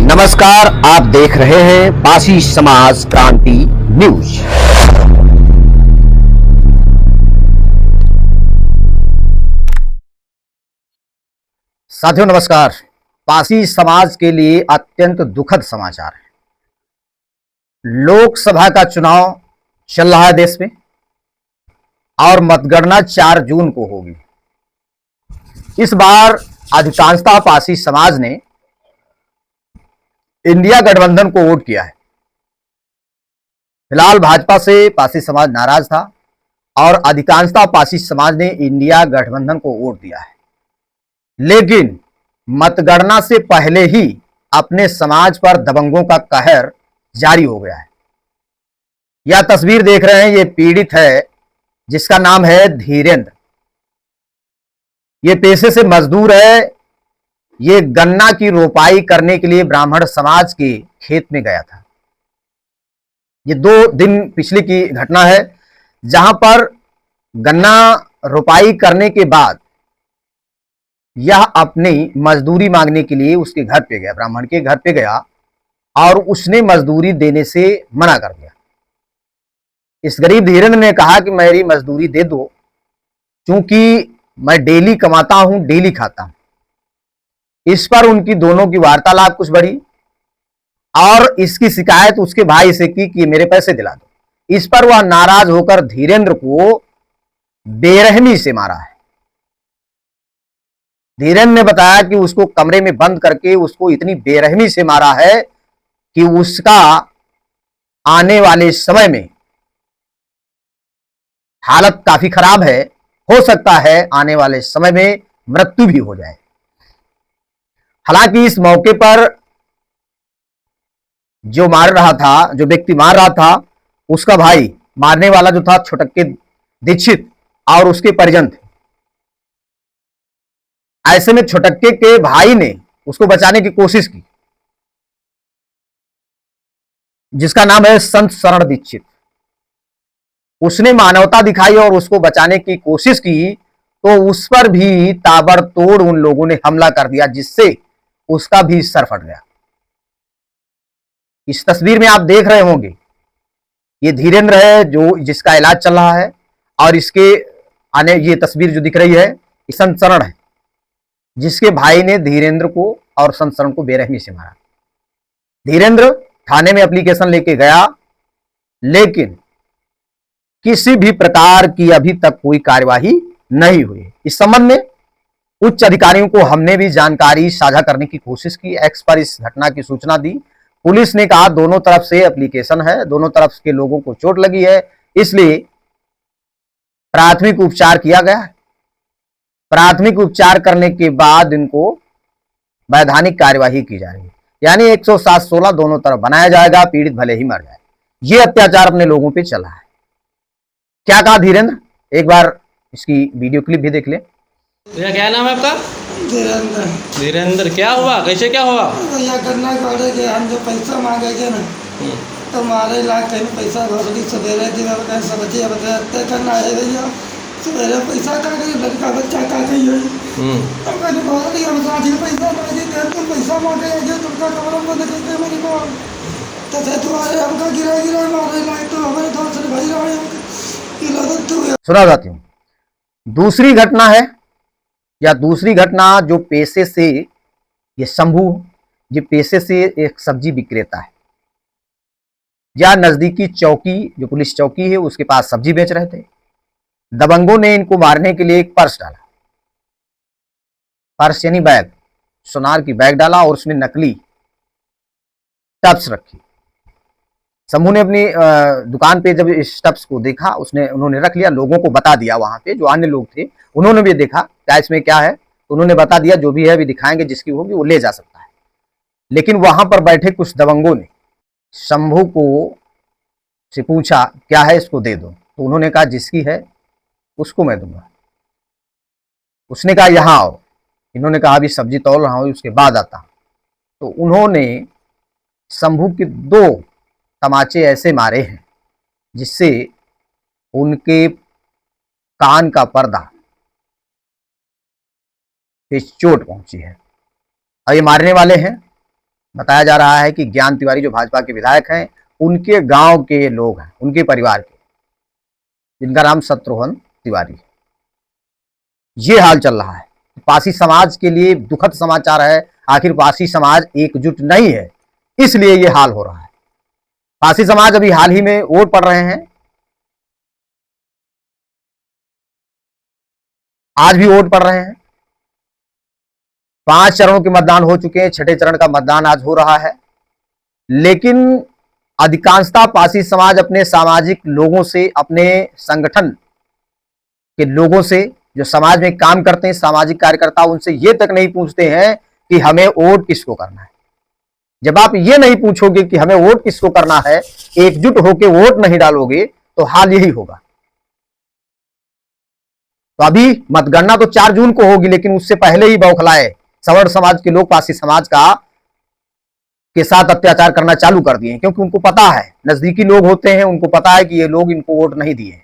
नमस्कार, आप देख रहे हैं पासी समाज क्रांति न्यूज। साथियों नमस्कार। पासी समाज के लिए अत्यंत दुखद समाचार है। लोकसभा का चुनाव चल रहा है देश में और मतगणना 4 जून को होगी। इस बार अधिकांशतः पासी समाज ने इंडिया गठबंधन को वोट किया है। फिलहाल भाजपा से पासी समाज नाराज था और अधिकांशतः पासी समाज ने इंडिया गठबंधन को वोट दिया है। लेकिन मतगणना से पहले ही अपने समाज पर दबंगों का कहर जारी हो गया है। यह तस्वीर देख रहे हैं, ये पीड़ित है जिसका नाम है धीरेंद्र। ये पेशे से मजदूर है। ये गन्ना की रोपाई करने के लिए ब्राह्मण समाज के खेत में गया था। ये 2 दिन पिछले की घटना है, जहां पर गन्ना रोपाई करने के बाद यह अपनी मजदूरी मांगने के लिए उसके घर पे गया, ब्राह्मण के घर पे गया और उसने मजदूरी देने से मना कर दिया। इस गरीब धीरेंद्र ने कहा कि मेरी मजदूरी दे दो, क्योंकि मैं डेली कमाता हूं, डेली खाता हूं। इस पर उनकी दोनों की वार्तालाप कुछ बढ़ी और इसकी शिकायत उसके भाई से की कि मेरे पैसे दिला दो। इस पर वह नाराज होकर धीरेंद्र को बेरहमी से मारा है। धीरेंद्र ने बताया कि उसको कमरे में बंद करके उसको इतनी बेरहमी से मारा है कि उसका आने वाले समय में हालत काफी खराब है। हो सकता है आने वाले समय में मृत्यु भी हो जाए। हालांकि इस मौके पर जो मार रहा था, जो व्यक्ति मार रहा था, उसका भाई, मारने वाला जो था छोटक्के दीक्षित और उसके परिजन थे। ऐसे में छोटक्के के भाई ने उसको बचाने की कोशिश की, जिसका नाम है संत शरण दीक्षित। उसने मानवता दिखाई और उसको बचाने की कोशिश की, तो उस पर भी ताबड़तोड़ उन लोगों ने हमला कर दिया, जिससे उसका भी सर फट गया। इस तस्वीर में आप देख रहे होंगे, ये धीरेंद्र है जो जिसका इलाज चल रहा है, और इसके आने ये तस्वीर जो दिख रही है, ये संत शरण है, जिसके भाई ने धीरेंद्र को और संत शरण को बेरहमी से मारा। धीरेंद्र थाने में एप्लीकेशन लेके गया, लेकिन किसी भी प्रकार की अभी तक कोई कार्यवाही नहीं हुई। इस संबंध में उच्च अधिकारियों को हमने भी जानकारी साझा करने की कोशिश की, एक्स पर इस घटना की सूचना दी। पुलिस ने कहा दोनों तरफ से एप्लीकेशन है, दोनों तरफ के लोगों को चोट लगी है, इसलिए प्राथमिक उपचार किया गया। प्राथमिक उपचार करने के बाद इनको वैधानिक कार्यवाही की जा रही है, यानी 107-16 दोनों तरफ बनाया जाएगा, पीड़ित भले ही मर जाए। ये अत्याचार अपने लोगों पे चला है। क्या कहा धीरेंद्र, एक बार इसकी वीडियो क्लिप भी देख ले। भैया क्या नाम है आपका? धीरेंद्र। धीरेंद्र, क्या हुआ, कैसे क्या हुआ? भैया गन्ना काटे के हम जो पैसा मांगे थे ना, तो हमारे इलाके में पैसा भर दी सवेरे दिन में सब्जी बताते करना है भैया। सवेरे पैसा काटे, लड़का बच्चा काटे है, तो मैंने भर दिया पैसा मांगे थे, तुम पैसा मांगे जो तुमका कमरा बंद करते मेरी को, तो तुम्हारे हमका गिरा हमारे इलाके तो हमारे धौर से भाई रहा है। सुना जाती हूँ। दूसरी घटना है, या दूसरी घटना जो पेशे से, ये शंभू, ये पेशे से एक सब्जी विक्रेता है। या नजदीकी चौकी, जो पुलिस चौकी है, उसके पास सब्जी बेच रहे थे। दबंगों ने इनको मारने के लिए एक पर्स डाला, पर्स यानी बैग, सोनार की बैग डाला और उसमें नकली टप्स रखी। शंभू ने अपनी दुकान पे जब इस टप्स को देखा, उन्होंने रख लिया, लोगों को बता दिया। वहां पे जो अन्य लोग थे उन्होंने भी देखा क्या इसमें क्या है, तो उन्होंने बता दिया जो भी है अभी दिखाएंगे, जिसकी होगी वो ले जा सकता है। लेकिन वहां पर बैठे कुछ दबंगों ने शंभू को से पूछा क्या है, इसको दे दो। तो उन्होंने कहा जिसकी है उसको मैं दूंगा। उसने कहा यहाँ आओ। इन्होंने कहा अभी सब्जी तौल रहा हूं, उसके बाद आता। तो उन्होंने शंभू के 2 तमाचे ऐसे मारे हैं जिससे उनके कान का पर्दा पे चोट पहुंची है। और ये मारने वाले हैं बताया जा रहा है कि ज्ञान तिवारी जो भाजपा के विधायक हैं, उनके गांव के लोग हैं, उनके परिवार के, जिनका नाम शत्रुघ्न तिवारी है। ये हाल चल रहा है। पासी समाज के लिए दुखद समाचार है। आखिर पासी समाज एकजुट नहीं है, इसलिए ये हाल हो रहा है। पासी समाज अभी हाल ही में वोट पड़ रहे हैं, आज भी वोट पड़ रहे हैं। 5 चरणों के मतदान हो चुके हैं, 6ठे चरण का मतदान आज हो रहा है। लेकिन अधिकांशतः पासी समाज अपने सामाजिक लोगों से, अपने संगठन के लोगों से, जो समाज में काम करते हैं, सामाजिक कार्यकर्ता, उनसे ये तक नहीं पूछते हैं कि हमें वोट किसको करना है। जब आप ये नहीं पूछोगे कि हमें वोट किसको करना है, एकजुट होकर वोट नहीं डालोगे, तो हाल यही होगा। तो अभी मतगणना तो 4 जून को होगी, लेकिन उससे पहले ही बौखलाए सवर्ण समाज के लोग पासी समाज के साथ अत्याचार करना चालू कर दिए, क्योंकि उनको पता है, नजदीकी लोग होते हैं, उनको पता है कि ये लोग इनको वोट नहीं दिए,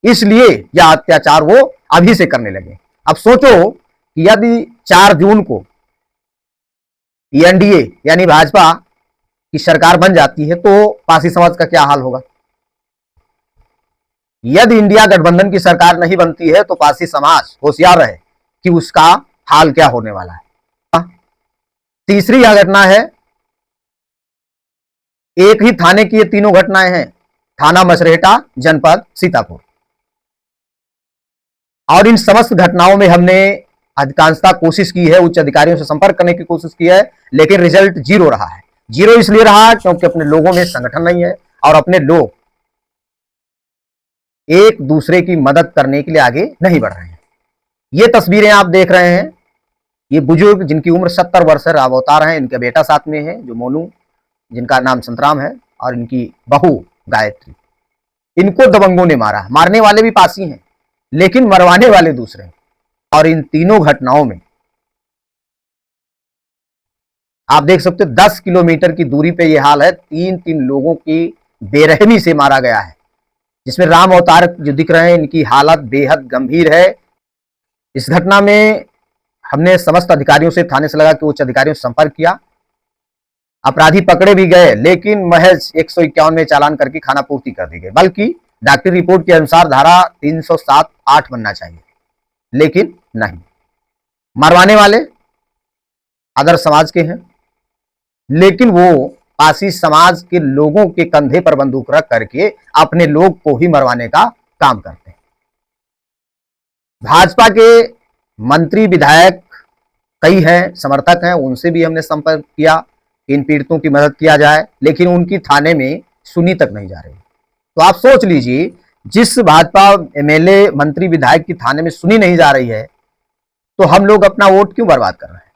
इसलिए यह अत्याचार वो अभी से करने लगे। अब सोचो कि यदि 4 जून को एनडीए यानी भाजपा की सरकार बन जाती है, तो पासी समाज का क्या हाल होगा। यदि इंडिया गठबंधन की सरकार नहीं बनती है, तो पासी समाज होशियार रहे कि उसका हाल क्या होने वाला है। तीसरी यह घटना है, एक ही थाने की ये तीनों घटनाएं हैं, थाना मछरेटा, जनपद सीतापुर। और इन समस्त घटनाओं में हमने अधिकांशतः कोशिश की है, उच्च अधिकारियों से संपर्क करने की कोशिश की है, लेकिन रिजल्ट 0 रहा है। 0 इसलिए रहा क्योंकि अपने लोगों में संगठन नहीं है और अपने लोग एक दूसरे की मदद करने के लिए आगे नहीं बढ़ रहे हैं। ये तस्वीरें आप देख रहे हैं, ये बुजुर्ग जिनकी उम्र 70 वर्ष है, राव अवतार हैं, इनका बेटा साथ में है जो मोनू, जिनका नाम संतराम है, और इनकी बहू गायत्री। इनको दबंगों ने मारा। मारने वाले भी पासी हैं, लेकिन मरवाने वाले दूसरे। और इन तीनों घटनाओं में आप देख सकते हो 10 किलोमीटर की दूरी पे ये हाल है। 3 लोगों की बेरहमी से मारा गया है, जिसमें राम अवतार जो दिख रहे हैं, इनकी हालत बेहद गंभीर है। इस घटना में हमने समस्त अधिकारियों से, थाने से लगा के उच्च अधिकारियों से संपर्क किया। अपराधी पकड़े भी गए, लेकिन महज 151 में चालान करके खाना पूर्ति कर दी गई। बल्कि डॉक्टरी रिपोर्ट के अनुसार धारा 307(8) बनना चाहिए, लेकिन नहीं। मरवाने वाले अदर समाज के हैं, लेकिन वो पासी समाज के लोगों के कंधे पर बंदूक रख करके अपने लोग को ही मरवाने का काम करते हैं। भाजपा के मंत्री विधायक कई हैं, समर्थक हैं, उनसे भी हमने संपर्क किया, इन पीड़ितों की मदद किया जाए, लेकिन उनकी थाने में सुनी तक नहीं जा रही। तो आप सोच लीजिए, जिस भाजपा एमएलए, मंत्री, विधायक की थाने में सुनी नहीं जा रही है, तो हम लोग अपना वोट क्यों बर्बाद कर रहे हैं।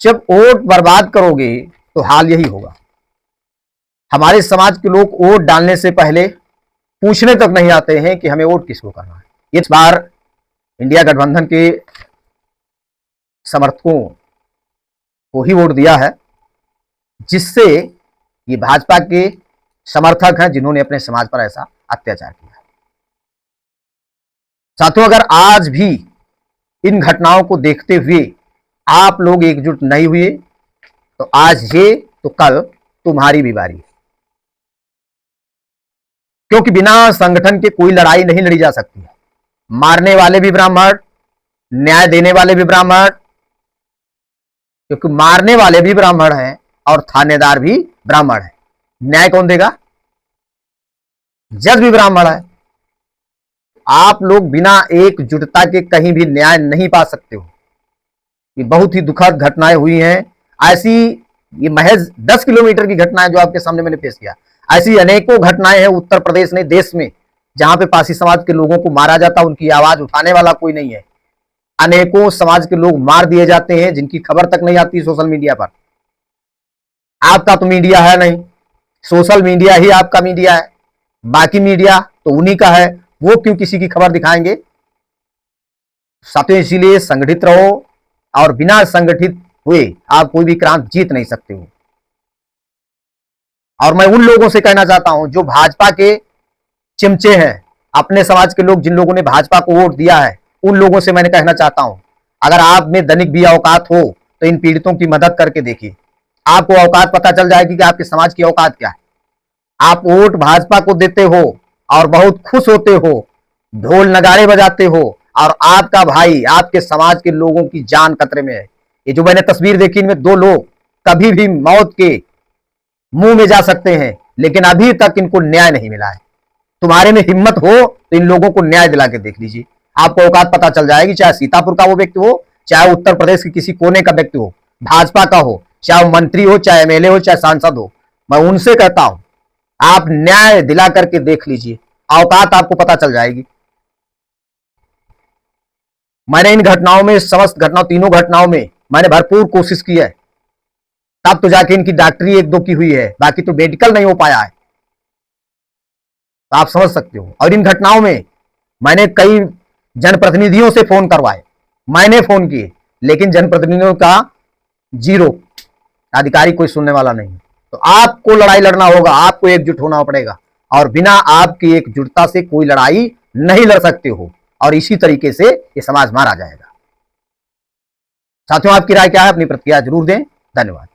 जब वोट बर्बाद करोगे तो हाल यही होगा। हमारे समाज के लोग वोट डालने से पहले पूछने तक नहीं आते हैं कि हमें वोट किसको करना है। इस बार इंडिया गठबंधन के समर्थकों को ही वोट दिया है, जिससे ये भाजपा के समर्थक हैं जिन्होंने अपने समाज पर ऐसा अत्याचार किया है। साथियों, अगर आज भी इन घटनाओं को देखते हुए आप लोग एकजुट नहीं हुए, तो आज ये तो कल तुम्हारी भी बारी है। क्योंकि बिना संगठन के कोई लड़ाई नहीं लड़ी जा सकती है। मारने वाले भी ब्राह्मण, न्याय देने वाले भी ब्राह्मण, क्योंकि मारने वाले भी ब्राह्मण हैं और थानेदार भी ब्राह्मण है। न्याय कौन देगा? जज भी ब्राह्मण है। आप लोग बिना एकजुटता के कहीं भी न्याय नहीं पा सकते हो। ये बहुत ही दुखद घटनाएं हुई हैं। ऐसी ये महज 10 किलोमीटर की घटना है जो आपके सामने मैंने पेश किया। ऐसी अनेकों घटनाएं हैं उत्तर प्रदेश ने, देश में, जहां पे पासी समाज के लोगों को मारा जाता, उनकी आवाज उठाने वाला कोई नहीं है। अनेकों समाज के लोग मार दिए जाते हैं, जिनकी खबर तक नहीं आती सोशल मीडिया पर। आपका तो मीडिया है नहीं, सोशल मीडिया ही आपका मीडिया है, बाकी मीडिया तो उन्हीं का है, वो क्यों किसी की खबर दिखाएंगे। साथियों, इसीलिए संगठित रहो, और बिना संगठित हुए आप कोई भी क्रांति जीत नहीं सकते हो। और मैं उन लोगों से कहना चाहता हूं जो भाजपा के चिमचे हैं, अपने समाज के लोग, जिन लोगों ने भाजपा को वोट दिया है, उन लोगों से मैंने कहना चाहता हूं, अगर आप में धनिक भी औकात हो तो इन पीड़ितों की मदद करके देखिए, आपको औकात पता चल जाएगी कि आपके समाज की औकात क्या है। आप वोट भाजपा को देते हो और बहुत खुश होते हो, ढोल नगाड़े बजाते हो, और आपका भाई, आपके समाज के लोगों की जान खतरे में है। ये जो मैंने तस्वीर देखी, इनमें 2 लोग कभी भी मौत के मुंह में जा सकते हैं, लेकिन अभी तक इनको न्याय नहीं मिला है। तुम्हारे में हिम्मत हो तो इन लोगों को न्याय दिला के देख लीजिए, आपको औकात पता चल जाएगी। चाहे सीतापुर का वो व्यक्ति हो, चाहे उत्तर प्रदेश के किसी कोने का व्यक्ति हो, भाजपा का हो, चाहे वो मंत्री हो, चाहे एमएलए हो, चाहे सांसद हो, मैं उनसे कहता हूं आप न्याय दिला करके देख लीजिए, औकात आपको पता चल जाएगी। मैंने इन घटनाओं में, समस्त घटनाओं, तीनों घटनाओं में मैंने भरपूर कोशिश की है, तब तो जाके इनकी डॉक्टरी 1-2 की हुई है, बाकी तो मेडिकल नहीं हो पाया है। तो आप समझ सकते हो। और इन घटनाओं में मैंने कई जनप्रतिनिधियों से फोन करवाए, मैंने फोन किए, लेकिन जनप्रतिनिधियों का 0, अधिकारी कोई सुनने वाला नहीं। तो आपको लड़ाई लड़ना होगा, आपको एकजुट होना पड़ेगा, और बिना आपकी एकजुटता से कोई लड़ाई नहीं लड़ सकते हो, और इसी तरीके से ये समाज मारा जाएगा। साथियों, आपकी राय क्या है? अपनी प्रतिक्रिया जरूर दें। धन्यवाद।